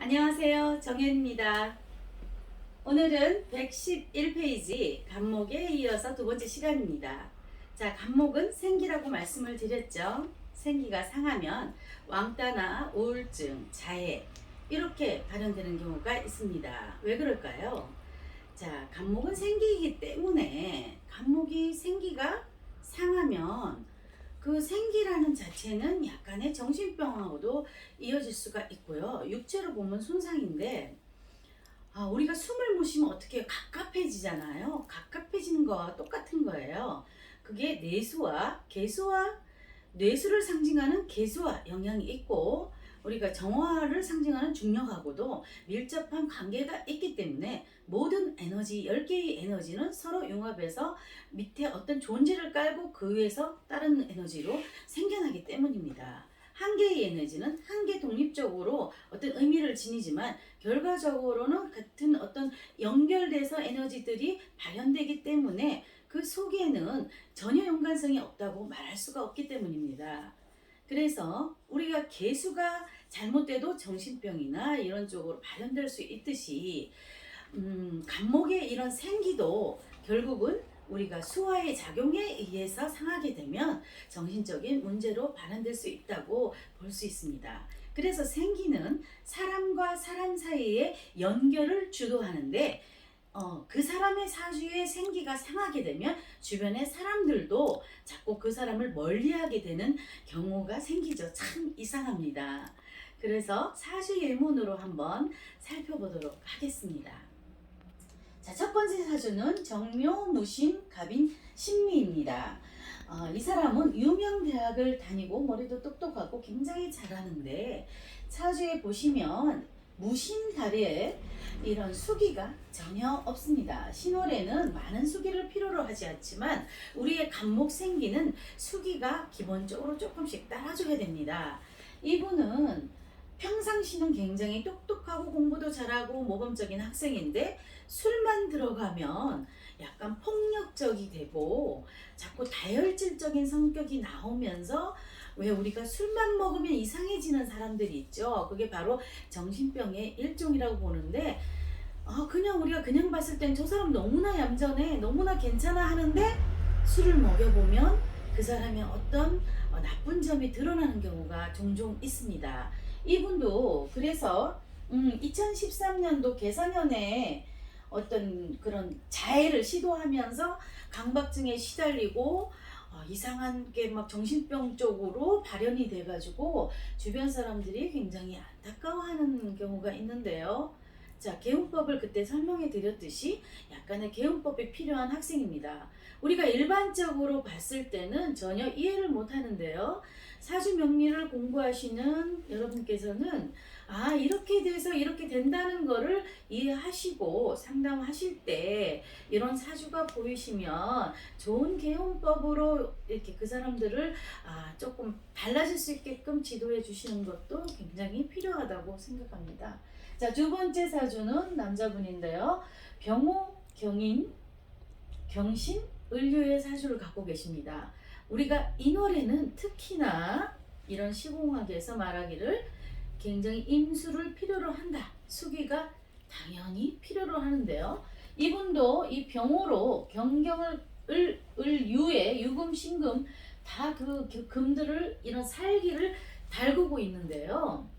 안녕하세요. 정현입니다. 오늘은 111페이지 간목에 이어서 두 번째 시간입니다. 자, 간목은 생기라고 말씀을 드렸죠. 생기가 상하면 왕따나 우울증, 자해 이렇게 발현되는 경우가 있습니다. 왜 그럴까요? 자, 간목은 생기이기 때문에 간목이 생기가 상하면 그 생기라는 자체는 약간의 정신병하고도 이어질 수가 있고요. 육체로 보면 손상인데 우리가 숨을 못 쉬면 어떻게 갑갑해지잖아요. 갑갑해지는 거와 똑같은 거예요. 그게 내수와 개수와 뇌수를 상징하는 개수와 영향이 있고 우리가 정화를 상징하는 중력하고도 밀접한 관계가 있기 때문에 모든 에너지, 10개의 에너지는 서로 융합해서 밑에 어떤 존재를 깔고 그 위에서 다른 에너지로 생겨나기 때문입니다. 한 개의 에너지는 한 개 독립적으로 어떤 의미를 지니지만 결과적으로는 같은 어떤 연결돼서 에너지들이 발현되기 때문에 그 속에는 전혀 연관성이 없다고 말할 수가 없기 때문입니다. 그래서 우리가 개수가 잘못돼도 정신병이나 이런 쪽으로 발현될 수 있듯이 간목의 이런 생기도 결국은 우리가 수화의 작용에 의해서 상하게 되면 정신적인 문제로 발현될 수 있다고 볼 수 있습니다. 그래서 생기는 사람과 사람 사이의 연결을 주도하는데 그 사람의 사주의 생기가 상하게 되면 주변의 사람들도 자꾸 그 사람을 멀리하게 되는 경우가 생기죠. 참 이상합니다. 그래서 사주 예문으로 한번 살펴보도록 하겠습니다. 자, 첫 번째 사주는 정묘, 무신, 갑인, 신미입니다. 이 사람은 유명 대학을 다니고 머리도 똑똑하고 굉장히 잘하는데 사주에 보시면 무신달에 이런 수기가 전혀 없습니다. 신월에는 많은 수기를 필요로 하지 않지만 우리의 간목 생기는 수기가 기본적으로 조금씩 따라줘야 됩니다. 이분은 평상시는 굉장히 똑똑하고 공부도 잘하고 모범적인 학생인데 술만 들어가면 약간 폭력적이 되고 자꾸 다혈질적인 성격이 나오면서 왜 우리가 술만 먹으면 이상해지는 사람들이 있죠. 그게 바로 정신병의 일종이라고 보는데 그냥 우리가 그냥 봤을 땐 저 사람 너무나 얌전해 너무나 괜찮아 하는데 술을 먹여보면 그 사람의 어떤 나쁜 점이 드러나는 경우가 종종 있습니다. 이분도 그래서 2013년도 개사년에 어떤 그런 자해를 시도하면서 강박증에 시달리고 이상한 게 막 정신병 쪽으로 발현이 돼가지고 주변 사람들이 굉장히 안타까워하는 경우가 있는데요. 자, 개운법을 그때 설명해 드렸듯이 약간의 개운법이 필요한 학생입니다. 우리가 일반적으로 봤을 때는 전혀 이해를 못 하는데요. 사주 명리를 공부하시는 여러분께서는 이렇게 돼서 이렇게 된다는 거를 이해하시고 상담하실 때 이런 사주가 보이시면 좋은 개운법으로 이렇게 그 사람들을 조금 달라질 수 있게끔 지도해 주시는 것도 굉장히 필요하다고 생각합니다. 자, 두 번째 사주는 남자분인데요. 병호, 경인, 경신, 을류의 사주를 갖고 계십니다. 우리가 인월에는 특히나 이런 시공학에서 말하기를 굉장히 임수를 필요로 한다. 수기가 당연히 필요로 하는데요. 이분도 이 병호로 경경을 을유에 유금, 신금 다 그 금들을 이런 살기를 달구고 있는데요.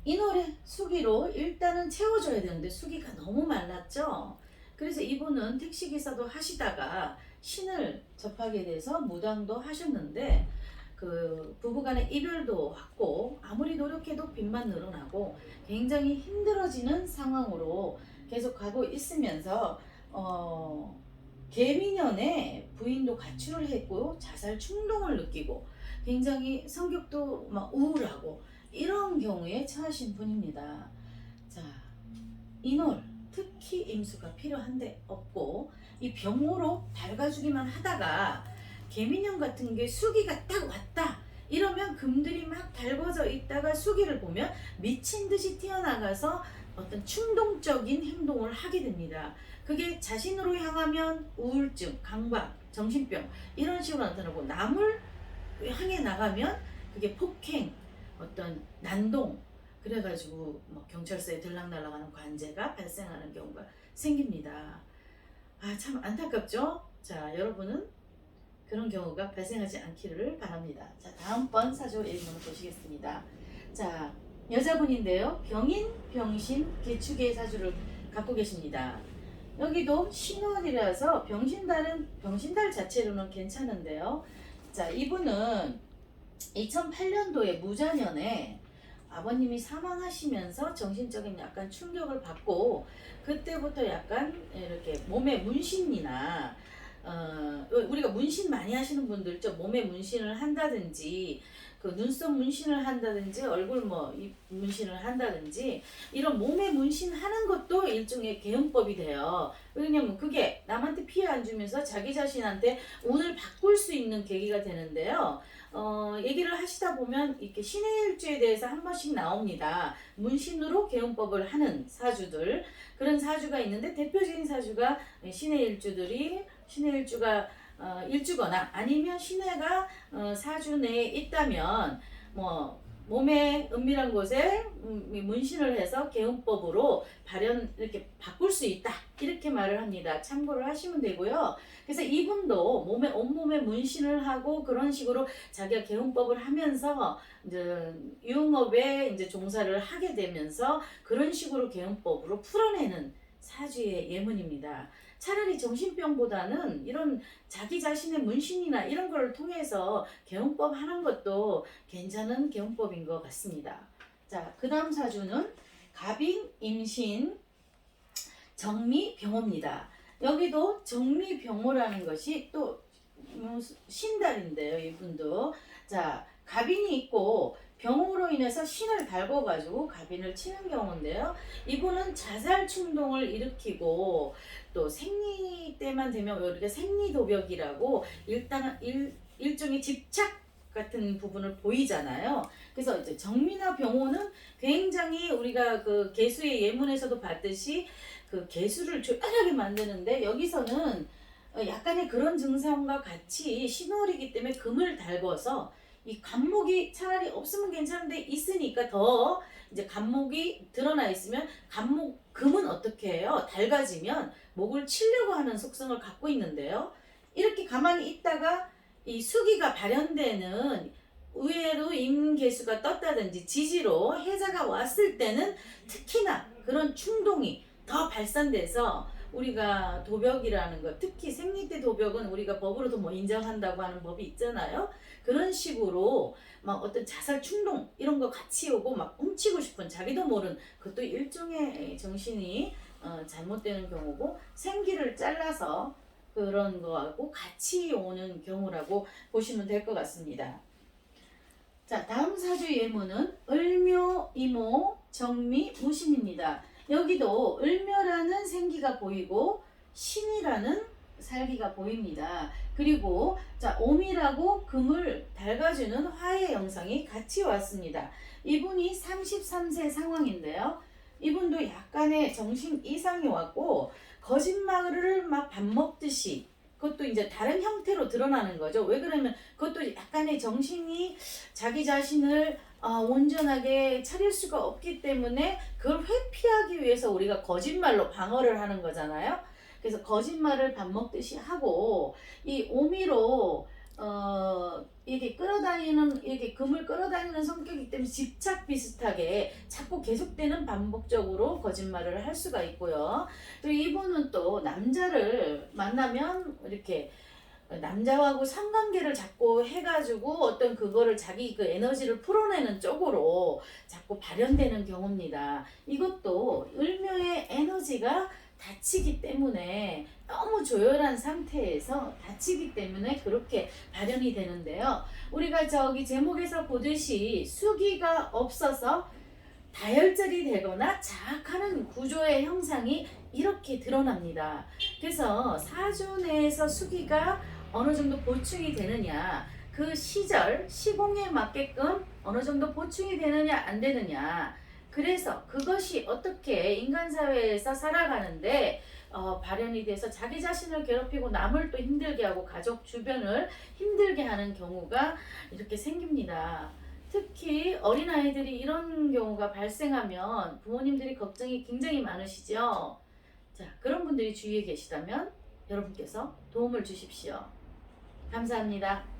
인월의 수기로 일단은 채워줘야 되는데 수기가 너무 말랐죠. 그래서 이분은 택시기사도 하시다가 신을 접하게 돼서 무당도 하셨는데 그 부부간의 이별도 왔고 아무리 노력해도 빚만 늘어나고 굉장히 힘들어지는 상황으로 계속 가고 있으면서 개미년에 부인도 가출을 했고 자살 충동을 느끼고 굉장히 성격도 막 우울하고 이런 경우에 처하신 분입니다. 자, 인월 특히 임수가 필요한데 없고 이 병호로 밝아주기만 하다가 개미년 같은 게 수기가 딱 왔다 이러면 금들이 막 달궈져 있다가 수기를 보면 미친 듯이 튀어나가서 어떤 충동적인 행동을 하게 됩니다. 그게 자신으로 향하면 우울증, 강박, 정신병 이런 식으로 나타나고 남을 향해 나가면 그게 폭행, 어떤 난동, 그래가지고 뭐 경찰서에 들락날락하는 관제가 발생하는 경우가 생깁니다. 아, 참 안타깝죠? 자, 여러분은 그런 경우가 발생하지 않기를 바랍니다. 자, 다음번 사주 예문을 보시겠습니다. 자, 여자분인데요. 병인, 병신, 개축의 사주를 갖고 계십니다. 여기도 신월이라서 병신달 자체로는 괜찮은데요. 자, 이분은 2008년도에 무자년에 아버님이 사망하시면서 정신적인 약간 충격을 받고 그때부터 약간 이렇게 몸에 문신이나 우리가 문신 많이 하시는 분들 있죠. 몸에 문신을 한다든지 그 눈썹 문신을 한다든지 얼굴 뭐 입 문신을 한다든지 이런 몸에 문신하는 것도 일종의 계용법이 돼요. 왜냐면 그게 남한테 피해 안 주면서 자기 자신한테 운을 바꿀 수 있는 계기가 되는데요. 얘기를 하시다 보면 이렇게 신의 일주에 대해서 한 번씩 나옵니다. 문신으로 계용법을 하는 사주들 그런 사주가 있는데 대표적인 사주가 신의 일주가 일주거나 아니면 신해가 사주 내에 있다면 뭐 몸의 은밀한 곳에 문신을 해서 계운법으로 이렇게 바꿀 수 있다 이렇게 말을 합니다. 참고를 하시면 되고요. 그래서 이분도 온몸에 문신을 하고 그런 식으로 자기가 계운법을 하면서 이제 유흥업에 이제 종사를 하게 되면서 그런 식으로 계운법으로 풀어내는 사주의 예문입니다. 차라리 정신병보다는 이런 자기 자신의 문신이나 이런 걸 통해서 계용법 하는 것도 괜찮은 계용법인 것 같습니다. 자, 그 다음 사주는 갑인, 임신, 정미, 병호입니다. 여기도 정미, 병호라는 것이 또 신달인데요. 이분도 자, 갑인이 있고 병으로 인해서 신을 달궈가지고 갑인을 치는 경우인데요. 이분은 자살 충동을 일으키고 또 생리 때만 되면 우리가 생리도벽이라고 일종의 집착 같은 부분을 보이잖아요. 그래서 이제 정미나 병호는 굉장히 우리가 그 개수의 예문에서도 봤듯이 그 개수를 조연하게 만드는데 여기서는 약간의 그런 증상과 같이 신월이기 때문에 금을 달궈서 이 간목이 차라리 없으면 괜찮은데 있으니까 더 이제 간목이 드러나 있으면 금은 어떻게 해요? 달가지면 목을 치려고 하는 속성을 갖고 있는데요. 이렇게 가만히 있다가 이 수기가 발현되는 의외로 임계수가 떴다든지 지지로 해자가 왔을 때는 특히나 그런 충동이 더 발산돼서 우리가 도벽이라는 것, 특히 생리대 도벽은 우리가 법으로도 뭐 인정한다고 하는 법이 있잖아요. 그런 식으로 막 어떤 자살 충동 이런 거 같이 오고 막 훔치고 싶은 자기도 모르는 그것도 일종의 정신이 잘못되는 경우고 생기를 잘라서 그런 거하고 같이 오는 경우라고 보시면 될 것 같습니다. 자, 다음 사주 예문은 을묘, 이모, 정미, 무신입니다. 여기도 을묘라는 생기가 보이고 신이라는 살기가 보입니다. 그리고 자, 오미라고 금을 달가주는 화의 영상이 같이 왔습니다. 이분이 33세 상황인데요. 이분도 약간의 정신 이상이 왔고 거짓말을 막 밥 먹듯이 그것도 이제 다른 형태로 드러나는 거죠. 왜 그러면 그것도 약간의 정신이 자기 자신을 온전하게 차릴 수가 없기 때문에 그걸 회피하기 위해서 우리가 거짓말로 방어를 하는 거잖아요. 그래서 거짓말을 밥 먹듯이 하고 이 오미로 이렇게 이렇게 금을 끌어다니는 성격이기 때문에 집착 비슷하게 자꾸 계속되는 반복적으로 거짓말을 할 수가 있고요. 그리고 이분은 또 남자를 만나면 이렇게 남자하고 상관계를 자꾸 해가지고 어떤 그거를 자기 그 에너지를 풀어내는 쪽으로 자꾸 발현되는 경우입니다. 이것도 을묘의 에너지가 다치기 때문에 너무 조열한 상태에서 다치기 때문에 그렇게 발현이 되는데요. 우리가 저기 제목에서 보듯이 수기가 없어서 다혈질이 되거나 자악하는 구조의 형상이 이렇게 드러납니다. 그래서 사주 내에서 수기가 어느 정도 보충이 되느냐, 그 시공에 맞게끔 어느 정도 보충이 되느냐 안 되느냐, 그래서 그것이 어떻게 인간 사회에서 살아가는데 발현이 돼서 자기 자신을 괴롭히고 남을 또 힘들게 하고 가족 주변을 힘들게 하는 경우가 이렇게 생깁니다. 특히 어린아이들이 이런 경우가 발생하면 부모님들이 걱정이 굉장히 많으시죠. 자, 그런 분들이 주위에 계시다면 여러분께서 도움을 주십시오. 감사합니다.